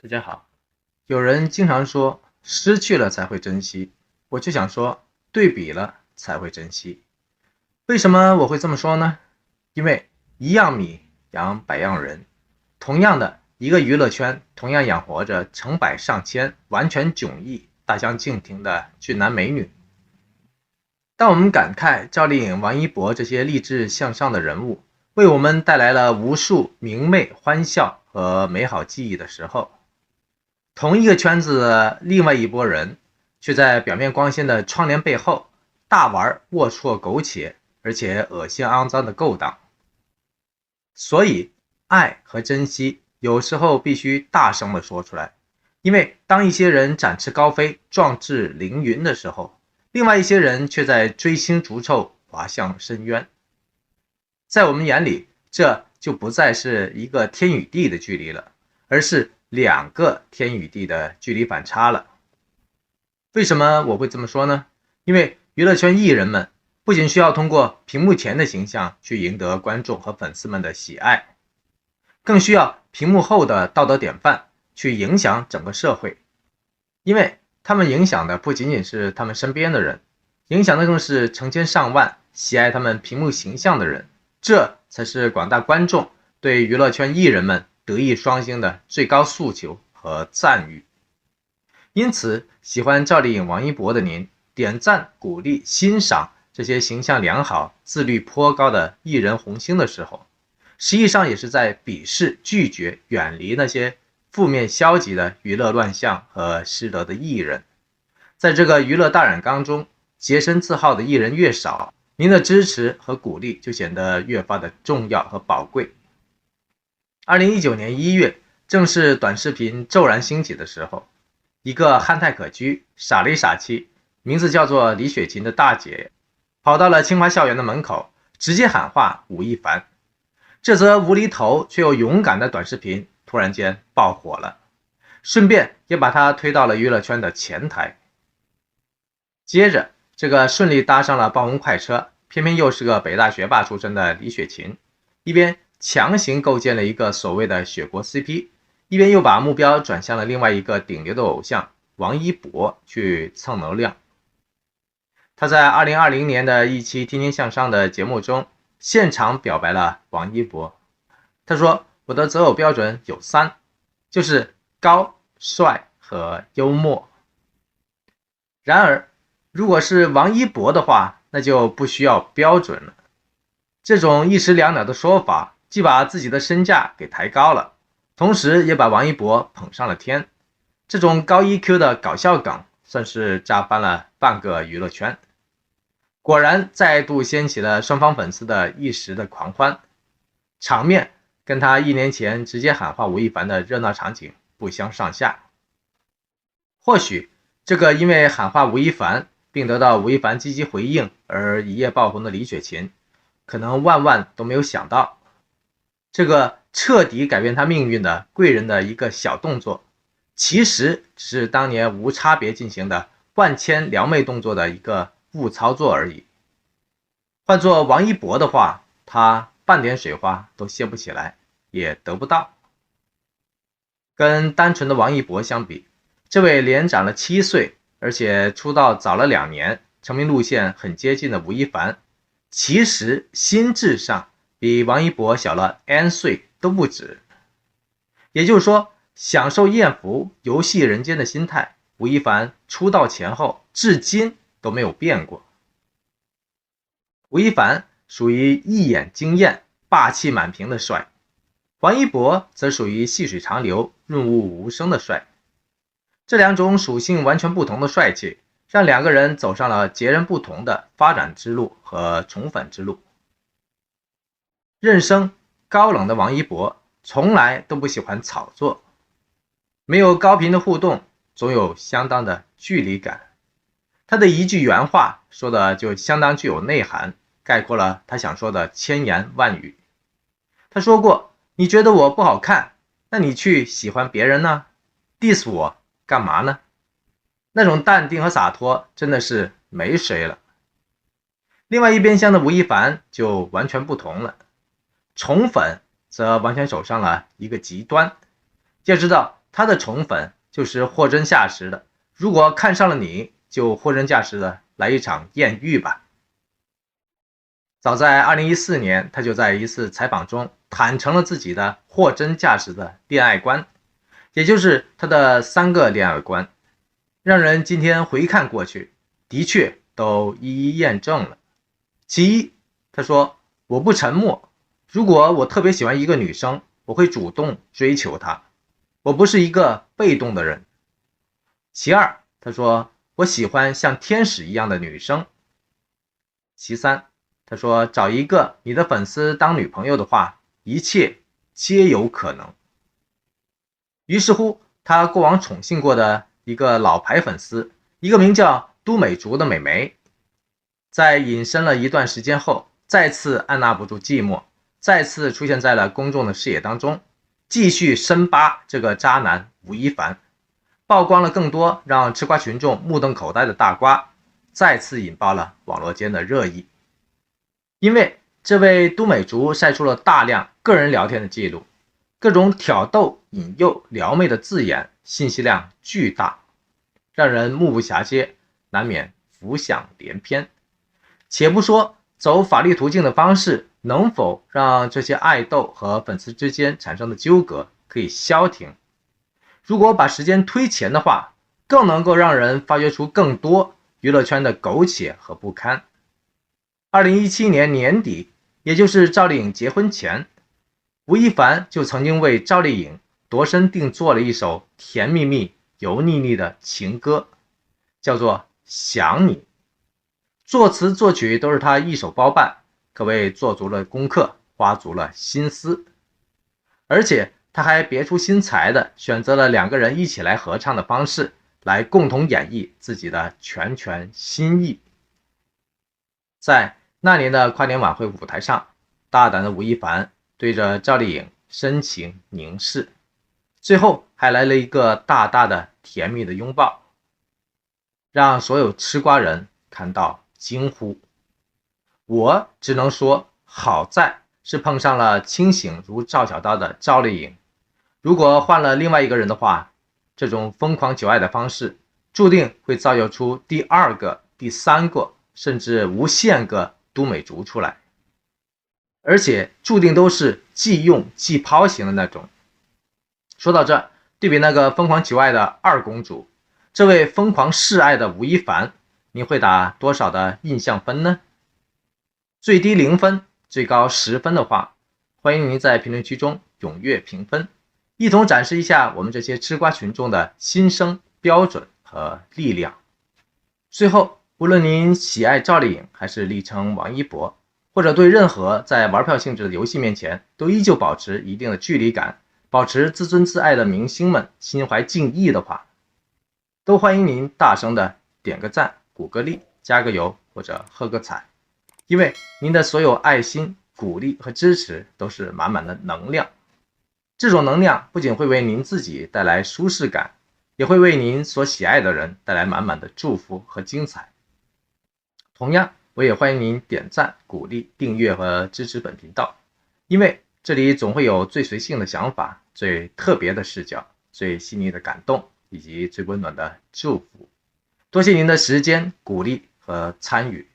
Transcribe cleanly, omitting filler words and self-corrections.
大家好，有人经常说失去了才会珍惜，我就想说对比了才会珍惜。为什么我会这么说呢？因为一样米养百样人，同样的一个娱乐圈，同样养活着成百上千完全迥异、大相径庭的俊男美女。当我们感慨赵丽颖、王一博这些励志向上的人物为我们带来了无数明媚、欢笑和美好记忆的时候，同一个圈子的另外一拨人，却在表面光鲜的窗帘背后大玩龌龊苟且而且恶心肮脏的勾当。所以，爱和珍惜有时候必须大声地说出来，因为当一些人展翅高飞、壮志凌云的时候，另外一些人却在追星逐臭、滑向深渊。在我们眼里，这就不再是一个天与地的距离了，而是两个天与地的距离反差了。为什么我会这么说呢？因为娱乐圈艺人们不仅需要通过屏幕前的形象去赢得观众和粉丝们的喜爱，更需要屏幕后的道德典范去影响整个社会。因为他们影响的不仅仅是他们身边的人，影响的更是成千上万喜爱他们屏幕形象的人，这才是广大观众对娱乐圈艺人们德艺双馨的最高诉求和赞誉。因此，喜欢赵丽颖、王一博的您，点赞、鼓励、欣赏这些形象良好、自律颇高的艺人红星的时候，实际上也是在鄙视、拒绝、远离那些负面消极的娱乐乱象和失德的艺人。在这个娱乐大染缸中，洁身自好的艺人越少，您的支持和鼓励就显得越发的重要和宝贵。2019年1月，正是短视频骤然兴起的时候，一个憨态可掬、傻里傻气，名字叫做李雪琴的大姐，跑到了清华校园的门口，直接喊话吴亦凡。这则无厘头却又勇敢的短视频突然间爆火了，顺便也把他推到了娱乐圈的前台。接着，这个顺利搭上了爆红快车，偏偏又是个北大学霸出身的李雪琴，一边强行构建了一个所谓的雪国 CP，一边又把目标转向了另外一个顶流的偶像王一博去蹭流量。他在2020年的一期《天天向上》的节目中，现场表白了王一博。他说：“我的择偶标准有3，就是高、帅和幽默。”然而，如果是王一博的话，那就不需要标准了。这种一石两鸟的说法，既把自己的身价给抬高了，同时也把王一博捧上了天。这种高 EQ 的搞笑梗算是炸翻了半个娱乐圈，果然再度掀起了双方粉丝的一时的狂欢，场面跟他1年前直接喊话吴亦凡的热闹场景不相上下。或许这个因为喊话吴亦凡并得到吴亦凡积极回应而一夜爆红的李雪琴，可能万万都没有想到，这个彻底改变他命运的贵人的一个小动作，其实只是当年无差别进行的万千撩妹动作的一个误操作而已。换做王一博的话，他半点水花都泄不起来，也得不到。跟单纯的王一博相比，这位连长了7岁，而且出道早了2年，成名路线很接近的吴亦凡，其实心智上比王一博小了 N 岁都不止。也就是说，享受艳福、游戏人间的心态，吴亦凡出道前后至今都没有变过。吴亦凡属于一眼惊艳、霸气满屏的帅，王一博则属于细水长流、润物无声的帅。这两种属性完全不同的帅气，让两个人走上了截然不同的发展之路和宠粉之路。任生高冷的王一博从来都不喜欢炒作，没有高频的互动，总有相当的距离感。他的一句原话说的就相当具有内涵，概括了他想说的千言万语。他说过：“你觉得我不好看，那你去喜欢别人呢？ diss 我干嘛呢？”那种淡定和洒脱真的是没谁了。另外一边厢的吴亦凡就完全不同了，宠粉则完全走上了一个极端。要知道，他的宠粉就是货真价实的，如果看上了你，就货真价实的来一场艳遇吧。早在2014年，他就在一次采访中坦诚了自己的货真价实的恋爱观，也就是他的3个恋爱观，让人今天回看过去，的确都一一验证了。其一，他说：我不沉默，如果我特别喜欢一个女生，我会主动追求她，我不是一个被动的人。其二，他说：我喜欢像天使一样的女生。其三，他说找一个你的粉丝当女朋友的话，一切皆有可能。于是乎，他过往宠幸过的一个老牌粉丝，一个名叫都美竹的美眉，在隐身了一段时间后，再次按捺不住寂寞，再次出现在了公众的视野当中，继续深扒这个渣男吴亦凡，曝光了更多让吃瓜群众目瞪口呆的大瓜，再次引爆了网络间的热议。因为这位都美竹晒出了大量个人聊天的记录，各种挑逗、引诱、撩妹的字眼，信息量巨大，让人目不暇接，难免浮想联翩。且不说走法律途径的方式能否让这些爱豆和粉丝之间产生的纠葛可以消停，如果把时间推前的话，更能够让人发掘出更多娱乐圈的苟且和不堪。2017年年底，也就是赵丽颖结婚前，吴亦凡就曾经为赵丽颖度身定做了一首甜蜜蜜、油腻腻的情歌，叫做《想你》，作词作曲都是他一手包办，可谓做足了功课，花足了心思。而且他还别出心裁的选择了2个人一起来合唱的方式，来共同演绎自己的拳拳心意。在那年的跨年晚会舞台上，大胆的吴亦凡对着赵丽颖深情凝视，最后还来了一个大大的甜蜜的拥抱，让所有吃瓜人看到惊呼。我只能说，好在是碰上了清醒如赵小刀的赵丽颖，如果换了另外一个人的话，这种疯狂求爱的方式注定会造就出第2个、第3个，甚至无限个都美竹出来，而且注定都是既用既抛型的那种。说到这，对比那个疯狂求爱的二公主，这位疯狂示爱的吴亦凡，你会打多少的印象分呢？最低0分，最高10分的话，欢迎您在评论区中踊跃评分，一同展示一下我们这些吃瓜群众的心声、标准和力量。最后，无论您喜爱赵丽颖还是昵称王一博，或者对任何在玩票性质的游戏面前都依旧保持一定的距离感，保持自尊自爱的明星们心怀敬意的话，都欢迎您大声的点个赞、鼓个励、加个油或者喝个彩，因为您的所有爱心、鼓励和支持都是满满的能量。这种能量不仅会为您自己带来舒适感，也会为您所喜爱的人带来满满的祝福和精彩。同样，我也欢迎您点赞、鼓励、订阅和支持本频道，因为这里总会有最随性的想法、最特别的视角、最细腻的感动以及最温暖的祝福。多谢您的时间、鼓励和参与。